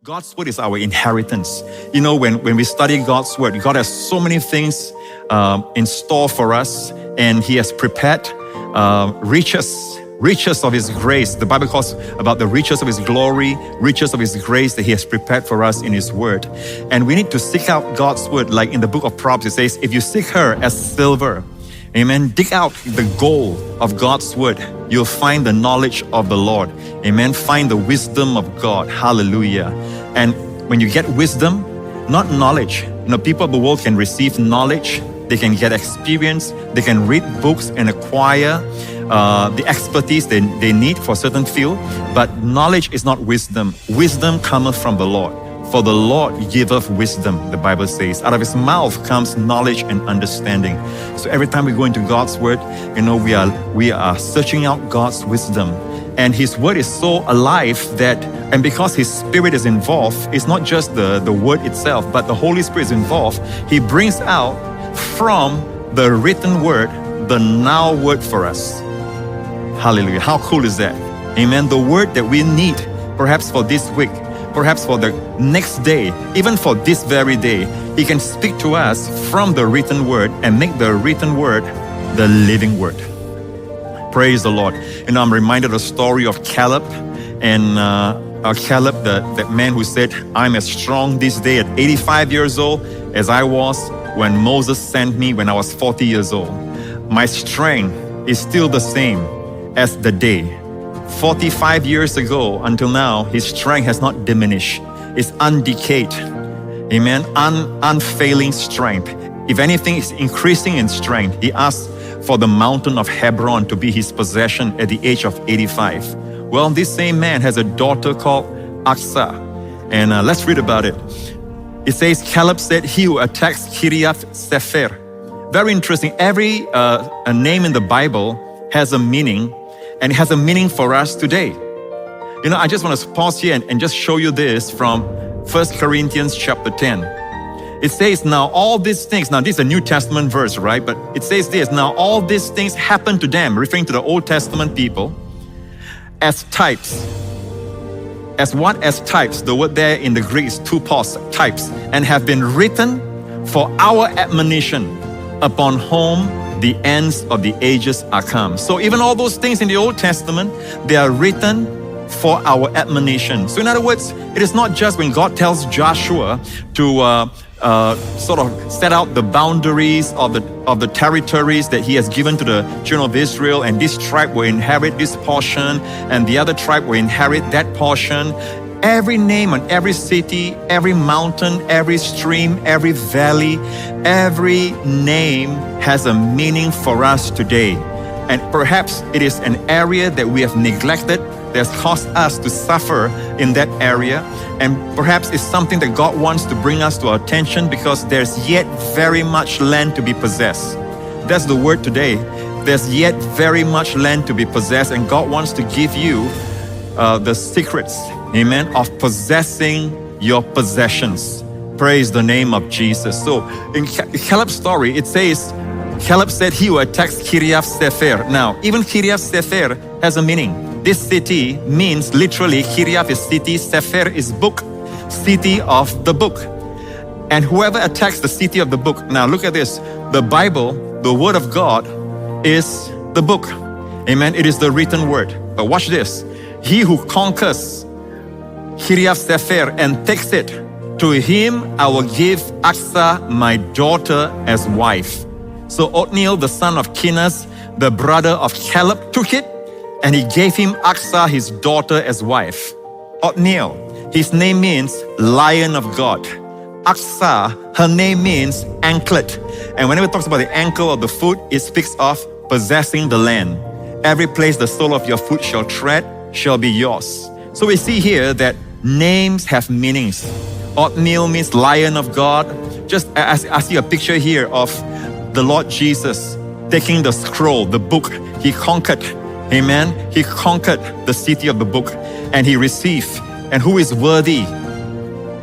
God's word is our inheritance. You know, when we study God's word, God has so many things in store for us, and He has prepared riches of His grace. The Bible calls about the riches of His glory, riches of His grace that He has prepared for us in His word. And we need to seek out God's word. Like in the book of Proverbs, it says, if you seek her as silver, amen, dig out the gold of God's word, you'll find the knowledge of the Lord. Amen. Find the wisdom of God. Hallelujah. And when you get wisdom, not knowledge. You know, people of the world can receive knowledge. They can get experience. They can read books and acquire the expertise they need for a certain field. But knowledge is not wisdom. Wisdom cometh from the Lord. For the Lord giveth wisdom, the Bible says. Out of His mouth comes knowledge and understanding. So every time we go into God's word, you know, we are searching out God's wisdom. And His word is so alive that, and because His Spirit is involved, it's not just the word itself, but the Holy Spirit is involved. He brings out from the written word, the now word for us. Hallelujah. How cool is that? Amen. The word that we need, perhaps for this week, perhaps for the next day, even for this very day, He can speak to us from the written word and make the written word the living word. Praise the Lord. You know, I'm reminded of the story of Caleb, and Caleb, that man who said, I'm as strong this day at 85 years old as I was when Moses sent me when I was 40 years old. My strength is still the same as the day. 45 years ago until now, his strength has not diminished. It's undecayed. Amen. Unfailing strength. If anything, is increasing in strength. He asked for the mountain of Hebron to be his possession at the age of 85. Well, this same man has a daughter called Achsah. And let's read about it. It says, Caleb said, he who attacks Kiriath Sefer. Very interesting. Every name in the Bible has a meaning, and it has a meaning for us today. You know, I just want to pause here and just show you this from 1 Corinthians chapter 10. It says, now all these things, now this is a New Testament verse, right? But it says this, now all these things happened to them, referring to the Old Testament people, as types. As what? As types. The word there in the Greek is tupos, types, and have been written for our admonition, upon whom the ends of the ages are come. So even all those things in the Old Testament, they are written for our admonition. So in other words, it is not just when God tells Joshua to sort of set out the boundaries of the territories that He has given to the children of Israel, and this tribe will inherit this portion, and the other tribe will inherit that portion. Every name and every city, every mountain, every stream, every valley, every name has a meaning for us today. And perhaps it is an area that we have neglected, that's caused us to suffer in that area. And perhaps it's something that God wants to bring us to our attention, because there's yet very much land to be possessed. That's the word today. There's yet very much land to be possessed, and God wants to give you the secrets, amen, of possessing your possessions. Praise the name of Jesus. So in Caleb's story, it says, Caleb said he who attacks Kiriath Sefer. Now, even Kiriath Sefer has a meaning. This city means literally, Kiriath is city, Sefer is book, city of the book. And whoever attacks the city of the book, now look at this, the Bible, the word of God, is the book. Amen. It is the written word. But watch this. He who conquers Kiriath Sefer and takes it, to him I will give Achsah my daughter as wife. So Othniel, the son of Kenaz, the brother of Caleb, took it, and he gave him Achsah, his daughter, as wife. Othniel, his name means lion of God. Achsah, her name means anklet. And whenever it talks about the ankle of the foot, it speaks of possessing the land. Every place the sole of your foot shall tread shall be yours. So we see here that names have meanings. Othniel means lion of God. Just as I see a picture here of the Lord Jesus taking the scroll, the book. He conquered, amen. He conquered the city of the book, and he received. And who is worthy?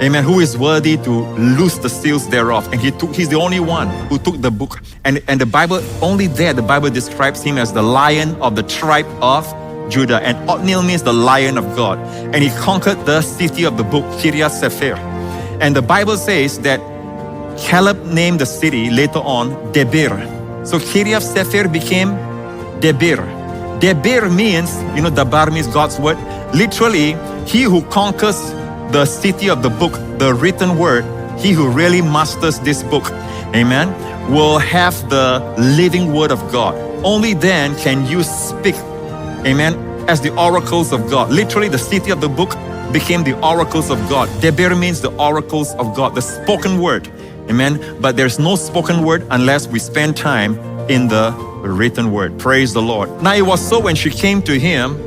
Amen. Who is worthy to loose the seals thereof? And he's the only one who took the book. And the Bible, only there, the Bible describes him as the lion of the tribe of Judah. And Othniel means the lion of God. And he conquered the city of the book, Kiriath Sefer. And the Bible says that Caleb named the city later on Debir. So Kiriath Sefer became Debir. Debir means, Dabar means God's word. Literally, he who conquers the city of the book, the written word, he who really masters this book, amen, will have the living word of God. Only then can you speak, amen, as the oracles of God. Literally, the city of the book became the oracles of God. Debir means the oracles of God, the spoken word, amen. But there's no spoken word unless we spend time in the written word. Praise the Lord. Now it was so when she came to him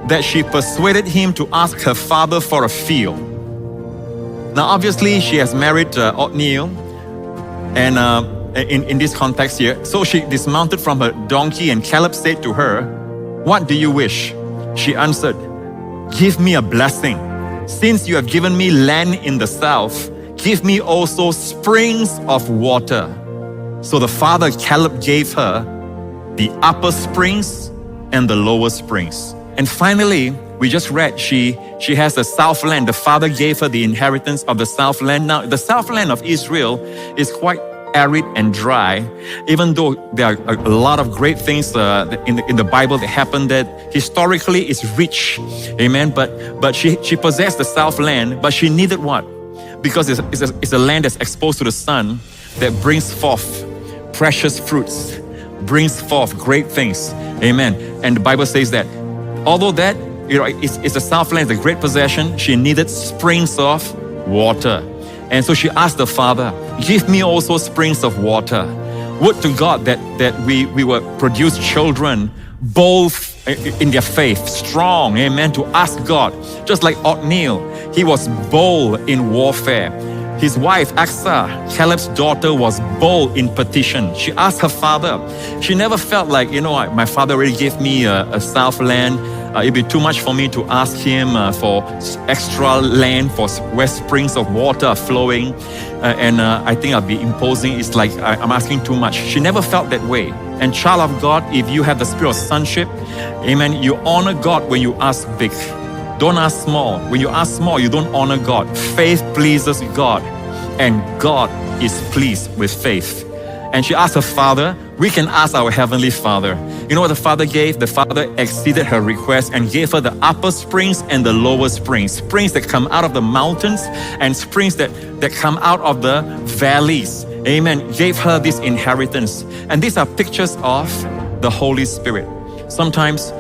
that she persuaded him to ask her father for a field. Now obviously she has married Othniel, and in this context here, so she dismounted from her donkey, and Caleb said to her, "What do you wish?" She answered, "Give me a blessing. Since you have given me land in the south, give me also springs of water." So the father Caleb gave her the upper springs and the lower springs. And finally, we just read she has the southland. The father gave her the inheritance of the southland. Now, the southland of Israel is quite arid and dry, even though there are a lot of great things in the Bible that happened that historically is rich, amen. But she possessed the southland, but she needed what? Because it's a land that's exposed to the sun that brings forth precious fruits, brings forth great things, amen. And the Bible says that although that it's a southland, it's a great possession, she needed springs of water. And so she asked the father, "Give me also springs of water." Would to God that we will produce children bold in their faith, strong, amen, to ask God. Just like Othniel, he was bold in warfare. His wife, Achsah, Caleb's daughter, was bold in petition. She asked her father. She never felt like, my father already gave me a southland. It'd be too much for me to ask him for extra land for where springs of water are flowing. And I think I'll be imposing. It's like I'm asking too much. She never felt that way. And child of God, if you have the spirit of sonship, amen, you honor God when you ask big. Don't ask small. When you ask small, you don't honor God. Faith pleases God, and God is pleased with faith. And she asked her father, we can ask our heavenly Father. You know what the father gave? The father exceeded her request and gave her the upper springs and the lower springs. Springs that come out of the mountains and springs that come out of the valleys. Amen. Gave her this inheritance. And these are pictures of the Holy Spirit. Sometimes,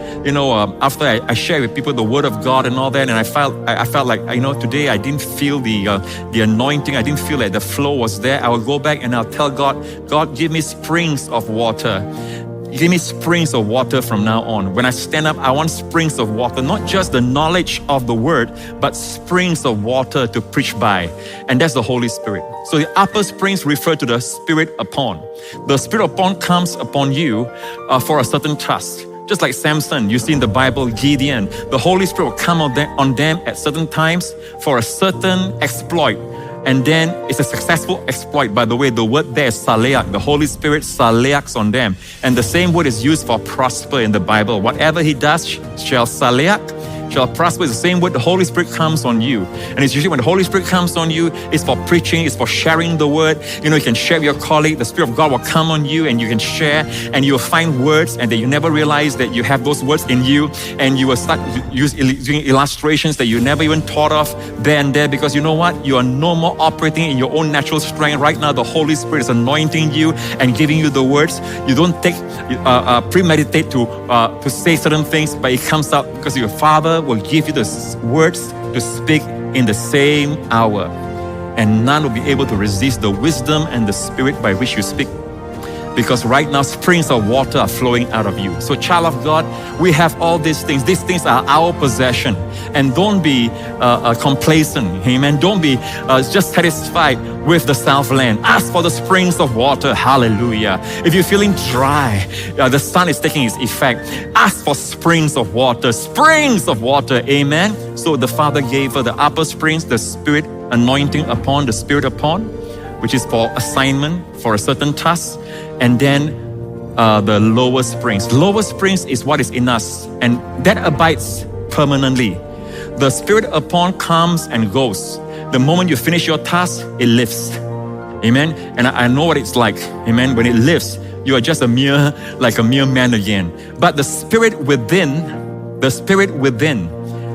after I share with people the Word of God and all that, and I felt like, today I didn't feel the anointing. I didn't feel like the flow was there. I will go back and I'll tell God, God, give me springs of water. Give me springs of water from now on. When I stand up, I want springs of water, not just the knowledge of the Word, but springs of water to preach by. And that's the Holy Spirit. So the upper springs refer to the Spirit upon. The Spirit upon comes upon you for a certain task. Just like Samson, you see in the Bible, Gideon, the Holy Spirit will come on them at certain times for a certain exploit. And then it's a successful exploit. By the way, the word there is saleach. The Holy Spirit saleachs on them. And the same word is used for prosper in the Bible. Whatever he does shall saleach, shall prosper. It's the same word. The Holy Spirit comes on you. And it's usually when the Holy Spirit comes on you, it's for preaching, it's for sharing the word. You can share with your colleague. The Spirit of God will come on you and you can share, and you'll find words and that you never realize that you have those words in you, and you will start using illustrations that you never even thought of there and there, because you know what? You are no more operating in your own natural strength. Right now, the Holy Spirit is anointing you and giving you the words. You don't premeditate to say certain things, but it comes out because your Father will give you the words to speak in the same hour, and none will be able to resist the wisdom and the spirit by which you speak, because right now springs of water are flowing out of you. So child of God, we have all these things. These things are our possession, and don't be complacent, amen. Don't be just satisfied with the southland. Ask for the springs of water, hallelujah. If you're feeling dry, the sun is taking its effect, ask for springs of water, amen. So the Father gave her the upper springs, the Spirit anointing upon, the Spirit upon, which is for assignment, for a certain task. And then the lower springs. Lower springs is what is in us, and that abides permanently. The Spirit upon comes and goes. The moment you finish your task, it lifts. Amen. And I know what it's like. Amen. When it lifts, you are just a mere man again. But the Spirit within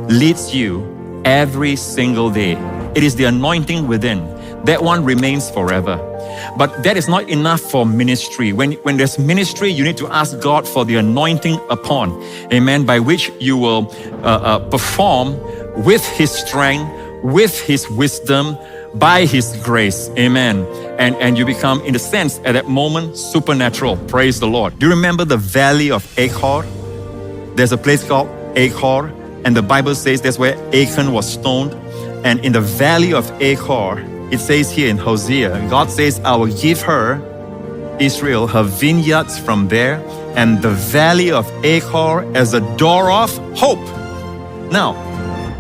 leads you every single day. It is the anointing within. That one remains forever. But that is not enough for ministry. When there's ministry, you need to ask God for the anointing upon. Amen. By which you will perform with His strength, with His wisdom, by His grace. Amen. And you become, in a sense, at that moment, supernatural. Praise the Lord. Do you remember the valley of Achor? There's a place called Achor, and the Bible says that's where Achan was stoned. And in the valley of Achor, it says here in Hosea, God says, I will give her, Israel, her vineyards from there, and the valley of Achor as a door of hope. Now,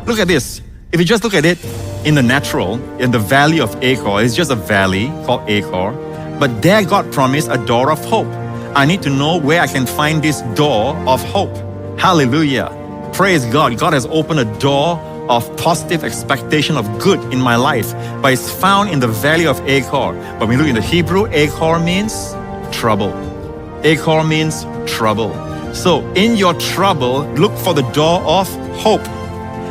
look at this. If you just look at it in the natural, in the valley of Achor, it's just a valley called Achor, but there God promised a door of hope. I need to know where I can find this door of hope. Hallelujah. Praise God. God has opened a door of positive expectation of good in my life, but it's found in the valley of Achor. But when we look in the Hebrew, Achor means trouble. Achor means trouble. So in your trouble, look for the door of hope.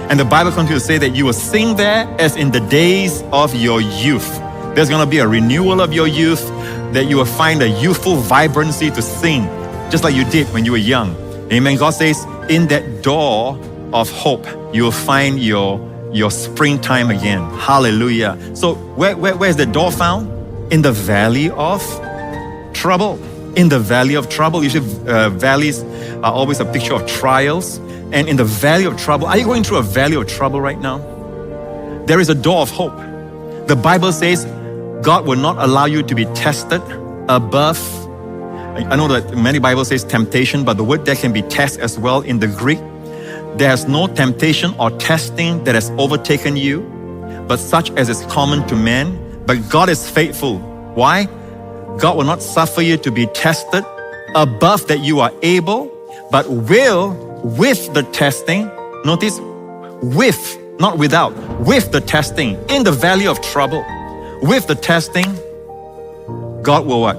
And the Bible continues to say that you will sing there as in the days of your youth. There's going to be a renewal of your youth, that you will find a youthful vibrancy to sing, just like you did when you were young. Amen. God says, in that door of hope, you will find your springtime again. Hallelujah. So where's the door found? In the valley of trouble. In the valley of trouble. Usually valleys are always a picture of trials. And in the valley of trouble, are you going through a valley of trouble right now? There is a door of hope. The Bible says God will not allow you to be tested above. I know that many Bibles says temptation, but the word there can be test as well in the Greek. There's no temptation or testing that has overtaken you, but such as is common to men. But God is faithful. Why? God will not suffer you to be tested above that you are able, but will, with the testing, notice, with, not without, with the testing, in the valley of trouble, with the testing, God will what?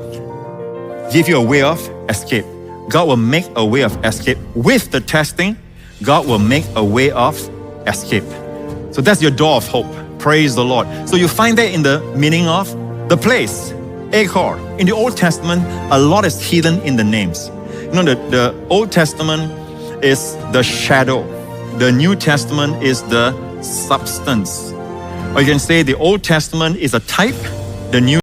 Give you a way of escape. God will make a way of escape. With the testing, God will make a way of escape. So that's your door of hope. Praise the Lord. So you find that in the meaning of the place, Achor. In the Old Testament, a lot is hidden in the names. You know, the Old Testament is the shadow. The New Testament is the substance. Or you can say the Old Testament is a type, the New